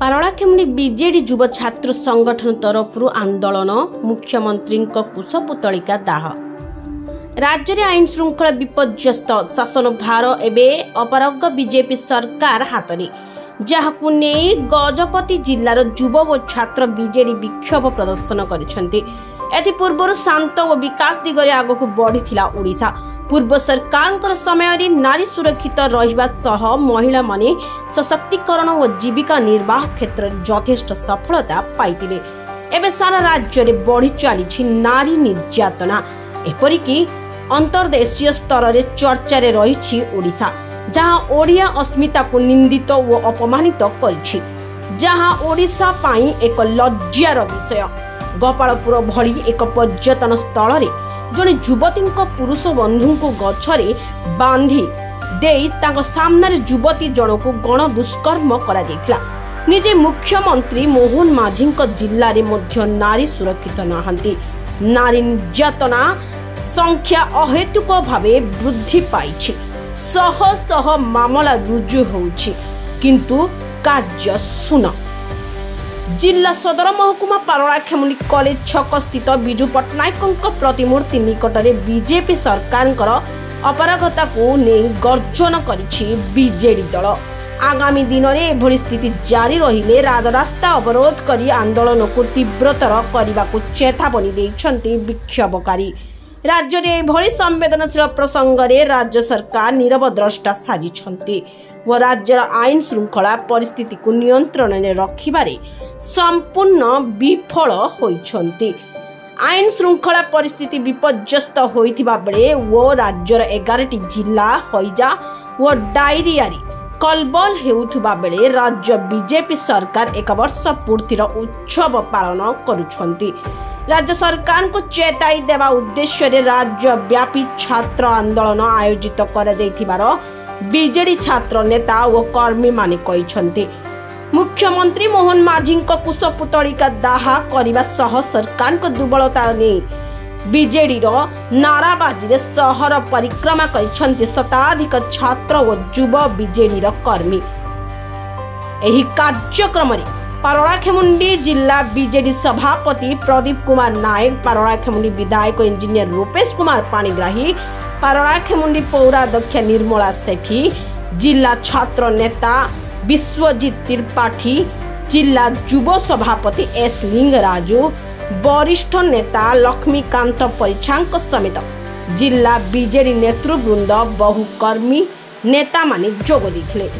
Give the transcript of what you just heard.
पारଳାखेमुंडी BJD युव छात्र संगठन तरफ आंदोलन मुख्यमंत्री कुशपुतलिका दाह। राज्य में आईन श्रृंखला विपर्यस्त शासन भार एवं अपराग बीजेपी सरकार हाथ में जहां नहीं गजपति जिलार युव और छात्र बीजेडी विक्षोभ प्रदर्शन कर शांत और विकास दिगरे आगक बढ़ी ओडिशा। पूर्व सरकार समय नारी सुरक्षित रहा महिला माने सशक्तिकरण और जीविका निर्वाह क्षेत्र में यथेष्ट सफलता पाई। एवं सारा राज्य में बढ़ी चली नारी निर्यातना, एपरिक अंतर्देशीय स्तर में चर्चा रही ओडिशा, जहां ओडिया अस्मिता को निंदित और अपमानित करिछि, जहां ओडिशा पाई एक लज्जार विषय। गोपालपुर भली एक पर्यटन स्थल रे जड़े युवती पुरुष बंधु को गछरे बांधी देई तांको सामने युवती जन को गण दुष्कर्म करा जायतिला। निजे मुख्यमंत्री मोहन माझी जिले में मध्य नारी सुरक्षित नहांती। नारी निर्यातना संख्या अहेतुक भावे वृद्धि पाइछि। शह शह मामला रुजु होउछि किंतु कार्य शून्य। जिला सदर महकुमा पारଳାखेमुंडी कॉलेज छक स्थित विजु पट्टनायक प्रतिमूर्ति निकट में बीजेपी सरकार अपरागता को नहीं गर्जन करिछि बीजेडी दल। आगामी दिन में एभली स्थिति जारी रहिले राजरास्ता अवरोध करी आंदोलन को तीव्रतर करने को चेतावनी देइछन्ति विक्षोभकारी। राज्य में एभली संवेदनशील प्रसंग में राज्य सरकार नीरव द्रष्टा साजिछन्ति व राज्यर आईन श्रृंखला परिस्थिति को नियंत्रण में रखिबारे संपूर्ण विफल होइछन्ति। आईन श्रृंखला परिस्थिति विपर्यस्त होइथिबा बेले वो राज्यर 11टी जिला हईजा व डायरिया कलबल हेउथुबा बेले राज्य बीजेपी सरकार 1 वर्ष पूर्तिर उत्सव पालन करुछन्ति। राज्य सरकार को चेताई देवा उद्देश्य रे राज्य व्यापी छात्र आंदोलन आयोजित करा जायथिबार बीजेडी छात्र नेता और कर्मी माने कहिछन्ति। मुख्यमंत्री मोहन माझी कुशपुतलिका दाह करने सह सरकार को दुर्बलता नहीं बीजेडी नाराबाजी सहर परिक्रमा करिछन्ति शताधिक छात्र और युव बीजेडी कर्मी। एही कार्यक्रम रे पारଳାखेमुंडी जिला बीजेडी सभापति प्रदीप कुमार नायक, पारଳାखेमुंडी विधायक इंजीनियर रूपेश कुमार पाणिग्राही, पारଳାखेमुंडी पौराध्यक्ष निर्मला सेठी, जिला छात्र नेता विश्वजीत त्रिपाठी, जिला युव सभापति एस लिंगराजु, वरिष्ठ नेता लक्ष्मीकांत परिछांक समेत जिला बीजेडी नेतृवृंद बहु कर्मी नेता माने जोग देथिले।